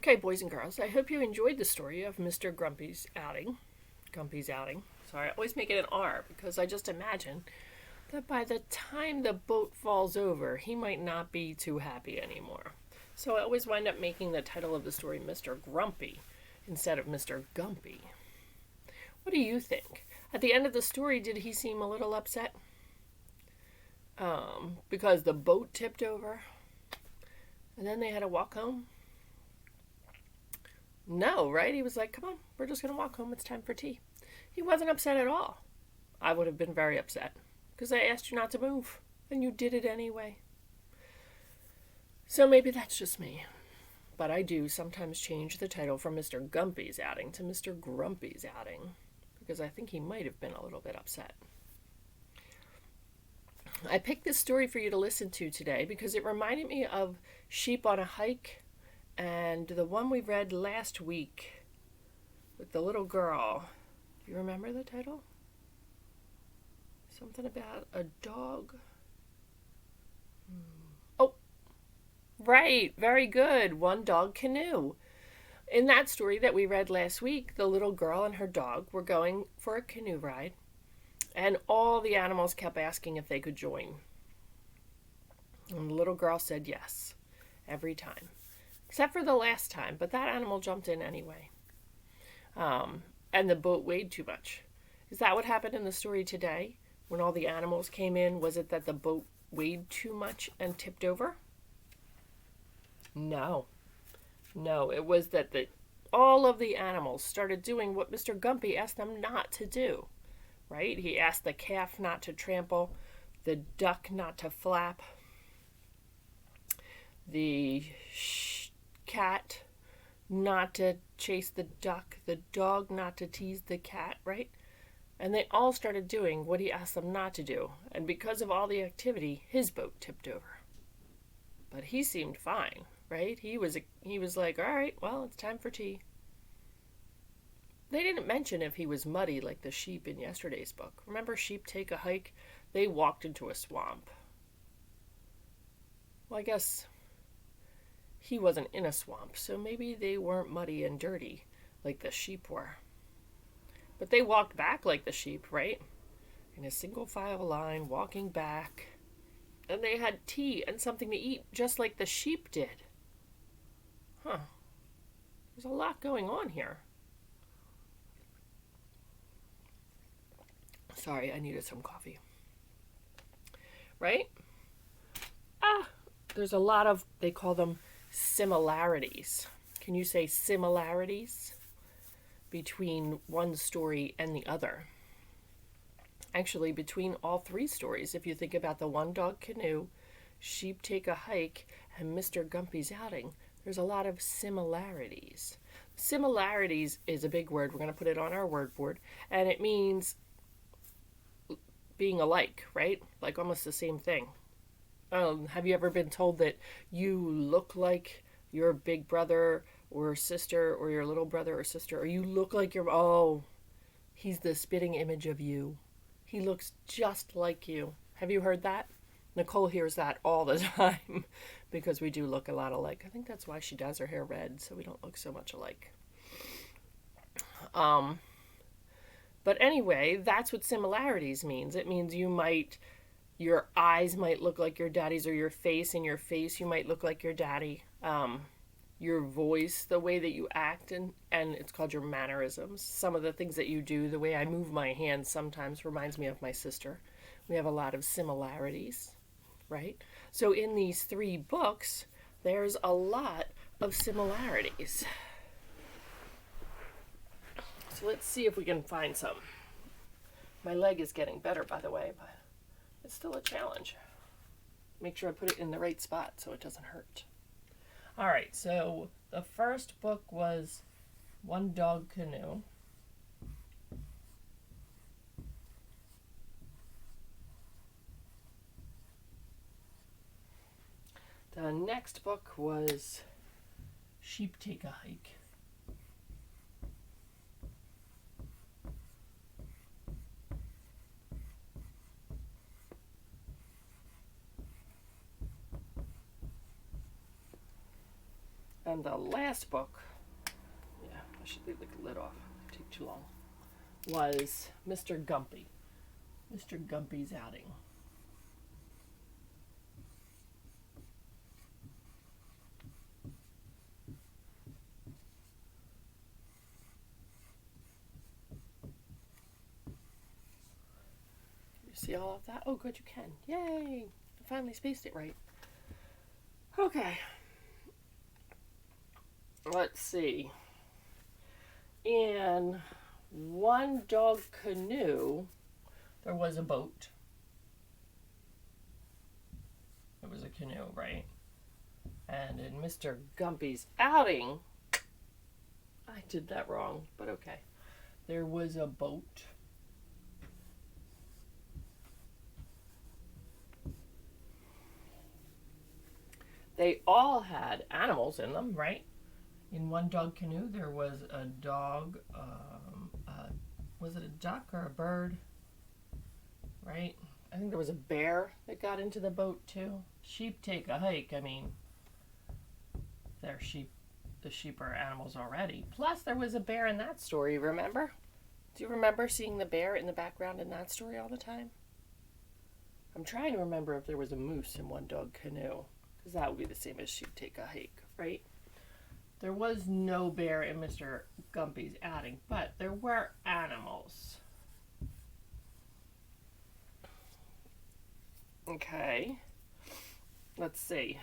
Okay, boys and girls, I hope you enjoyed the story of Mr. Grumpy's outing. Grumpy's outing. Sorry, I always make it an R because I just imagine that by the time the boat falls over, he might not be too happy anymore. So I always wind up making the title of the story Mr. Grumpy instead of Mr. Gumpy. What do you think? At the end of the story, did he seem a little upset? Because the boat tipped over and then they had to walk home? No, right? He was like, come on, we're just going to walk home. It's time for tea. He wasn't upset at all. I would have been very upset because I asked you not to move and you did it anyway. So maybe that's just me. But I do sometimes change the title from Mr. Gumpy's outing to Mr. Grumpy's outing because I think he might have been a little bit upset. I picked this story for you to listen to today because it reminded me of Sheep on a Hike and the one we read last week with the little girl. Do you remember the title? Something about a dog. Oh, right. Very good. One Dog Canoe. In that story that we read last week, the little girl and her dog were going for a canoe ride, and all the animals kept asking if they could join. And the little girl said yes, every time. Except for the last time, but that animal jumped in anyway. And the boat weighed too much. Is that what happened in the story today? When all the animals came in, was it that the boat weighed too much and tipped over? No, it was that all of the animals started doing what Mr. Gumpy asked them not to do, right? He asked the calf not to trample, the duck not to flap, the cat not to chase the duck, the dog not to tease the cat, right? And they all started doing what he asked them not to do. And because of all the activity, his boat tipped over. But he seemed fine, right? He was like, all right, well, it's time for tea. They didn't mention if he was muddy like the sheep in yesterday's book. Remember Sheep Take a Hike? They walked into a swamp. Well, I guess he wasn't in a swamp, so maybe they weren't muddy and dirty like the sheep were. But they walked back like the sheep, right? In a single file line, walking back. And they had tea and something to eat, just like the sheep did. Huh. There's a lot going on here. Sorry, I needed some coffee. Right? There's a lot of, they call them similarities. Can you say similarities between one story and the other? Actually, between all three stories, if you think about the One Dog Canoe, Sheep Take a Hike, and Mr. Gumpy's outing, there's a lot of similarities. Similarities is a big word. We're going to put it on our word board, and it means being alike, right? Like almost the same thing. Have you ever been told that you look like your big brother or sister or your little brother or sister, or you look like he's the spitting image of you. He looks just like you. Have you heard that? Nicole hears that all the time because we do look a lot alike. I think that's why she dyes her hair red, so we don't look so much alike. But anyway, that's what similarities means. It means your eyes might look like your daddy's, or your face you might look like your daddy. Your voice, the way that you act, and it's called your mannerisms. Some of the things that you do, the way I move my hands sometimes reminds me of my sister. We have a lot of similarities, right? So in these three books, there's a lot of similarities. So let's see if we can find some. My leg is getting better, by the way, but it's still a challenge. Make sure I put it in the right spot so it doesn't hurt. All right, so the first book was One Dog Canoe. The next book was Sheep Take a Hike. And the last book, yeah, I should leave the lid off. It'd take too long. Was Mr. Gumpy. Mr. Gumpy's Outing. You see all of that? Oh, good, you can. Yay! I finally spaced it right. Okay. Let's see. In One Dog Canoe, there was a boat. It was a canoe, right? And in Mr. Gumpy's Outing, I did that wrong, but okay. There was a boat. They all had animals in them, right? In One Dog Canoe, there was a dog. Was it a duck or a bird? Right? I think there was a bear that got into the boat too. Sheep take a hike. I mean, they're sheep. The sheep are animals already. Plus, there was a bear in that story, remember? Do you remember seeing the bear in the background in that story all the time? I'm trying to remember if there was a moose in One Dog Canoe, because that would be the same as sheep take a hike, right? There was no bear in Mr. Gumpy's Outing, but there were animals. Okay. Let's see.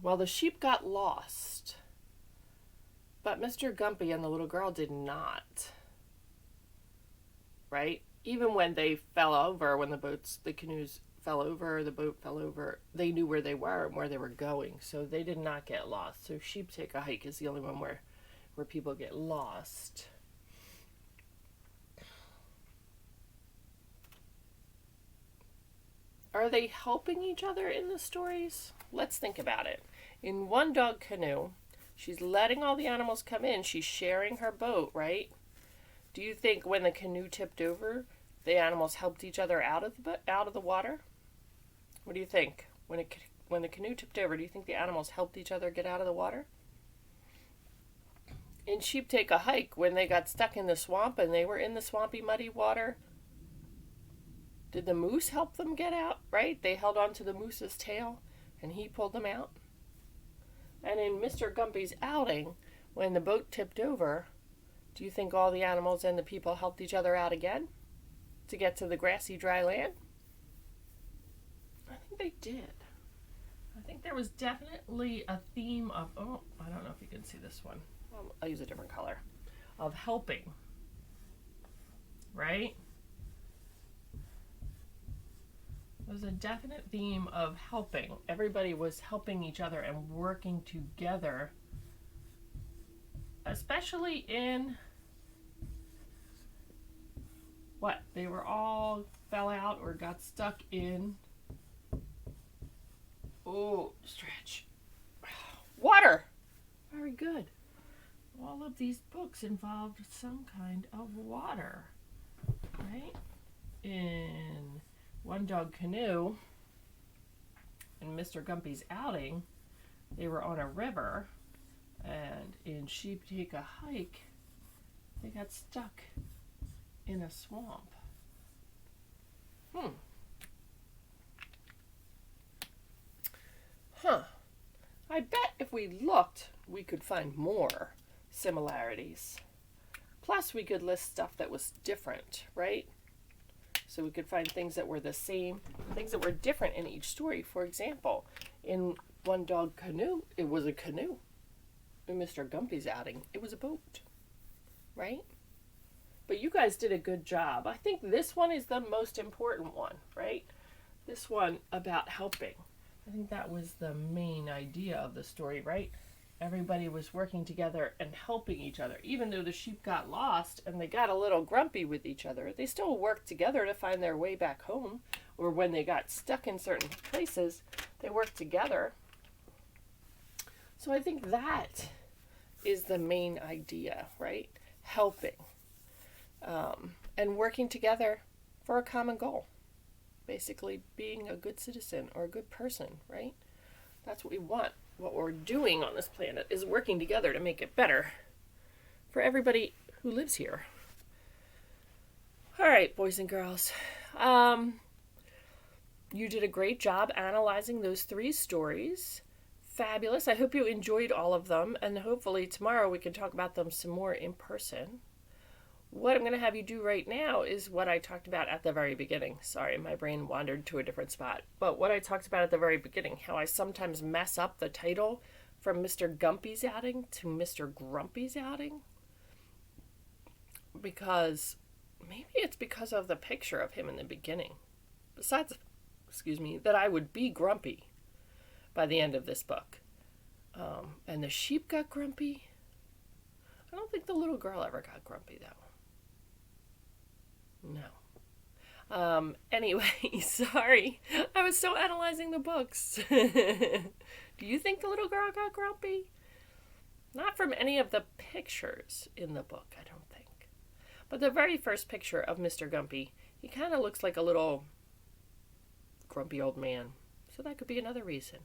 Well, the sheep got lost, but Mr. Gumpy and the little girl did not. Right? Even when they fell over, when the canoes fell over, the boat fell over, they knew where they were and where they were going, so they did not get lost. So Sheep Take a Hike is the only one where people get lost. Are they helping each other in the stories? Let's think about it. In One Dog Canoe, she's letting all the animals come in. She's sharing her boat, right? Do you think when the canoe tipped over, the animals helped each other out of the water? What do you think? When the canoe tipped over, do you think the animals helped each other get out of the water? In Sheep Take a Hike, when they got stuck in the swamp and they were in the swampy, muddy water, did the moose help them get out, right? They held on to the moose's tail and he pulled them out. And in Mr. Gumpy's Outing, when the boat tipped over, do you think all the animals and the people helped each other out again to get to the grassy, dry land? I think they did. I think there was definitely a theme of, I don't know if you can see this one. I'll use a different color. Of helping, right? There's a definite theme of helping. Everybody was helping each other and working together, especially in what? They were all fell out or got stuck in, stretch, water. Very good. All of these books involved some kind of water, right? In One Dog Canoe and Mr. Gumpy's Outing, they were on a river, and in Sheep Take a Hike, they got stuck in a swamp. I bet if we looked, we could find more similarities. Plus, we could list stuff that was different, right? So we could find things that were the same, things that were different in each story. For example, in One Dog Canoe, it was a canoe. In Mr. Gumpy's Outing, it was a boat, right? But you guys did a good job. I think this one is the most important one, right? This one about helping. I think that was the main idea of the story, right? Everybody was working together and helping each other. Even though the sheep got lost and they got a little grumpy with each other, they still worked together to find their way back home. Or when they got stuck in certain places, they worked together. So I think that is the main idea, right? Helping. And working together for a common goal. Basically being a good citizen or a good person, right? That's what we want. what we're doing on this planet is working together to make it better for everybody who lives here. All right, boys and girls. You did a great job analyzing those 3 stories. Fabulous. I hope you enjoyed all of them, and hopefully tomorrow we can talk about them some more in person. What I'm going to have you do right now is what I talked about at the very beginning. Sorry, my brain wandered to a different spot. But what I talked about at the very beginning, how I sometimes mess up the title from Mr. Gumpy's outing to Mr. Grumpy's outing. Because maybe it's because of the picture of him in the beginning. Besides, that I would be grumpy by the end of this book. And the sheep got grumpy. I don't think the little girl ever got grumpy, though. No. Anyway, sorry. I was still analyzing the books. Do you think the little girl got grumpy? Not from any of the pictures in the book, I don't think. But the very first picture of Mr. Gumpy, he kind of looks like a little grumpy old man. So that could be another reason.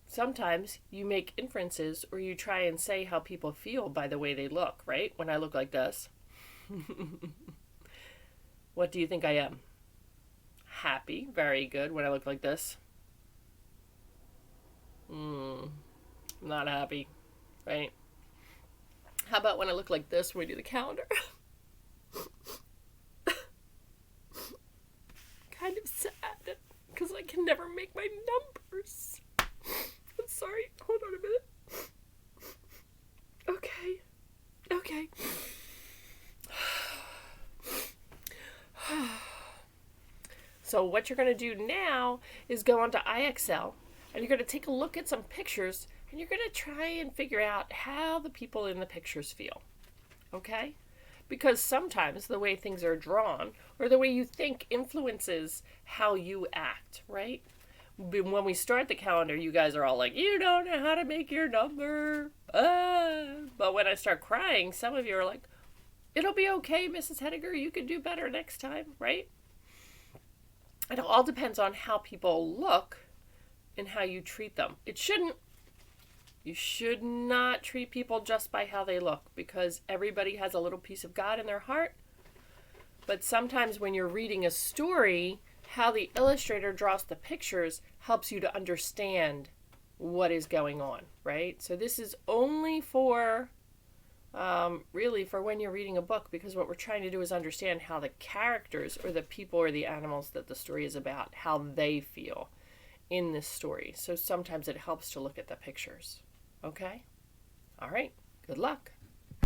Sometimes you make inferences or you try and say how people feel by the way they look, right? When I look like this. What do you think I am? Happy. Very good. When I look like this. Not happy. Right? How about when I look like this when we do the calendar? Kind of sad. Because I can never make my numbers. I'm sorry. Hold on a minute. Okay. So what you're going to do now is go onto IXL and you're going to take a look at some pictures and you're going to try and figure out how the people in the pictures feel. Okay? Because sometimes the way things are drawn or the way you think influences how you act, right? When we start the calendar, you guys are all like, you don't know how to make your number. But when I start crying, some of you are like, it'll be okay, Mrs. Hediger. You can do better next time, right? It all depends on how people look and how you treat them. You should not treat people just by how they look because everybody has a little piece of God in their heart. But sometimes when you're reading a story, how the illustrator draws the pictures helps you to understand what is going on, right? So this is only for, really for when you're reading a book, because what we're trying to do is understand how the characters or the people or the animals that the story is about, how they feel in this story. So sometimes it helps to look at the pictures. Okay? All right. Good luck.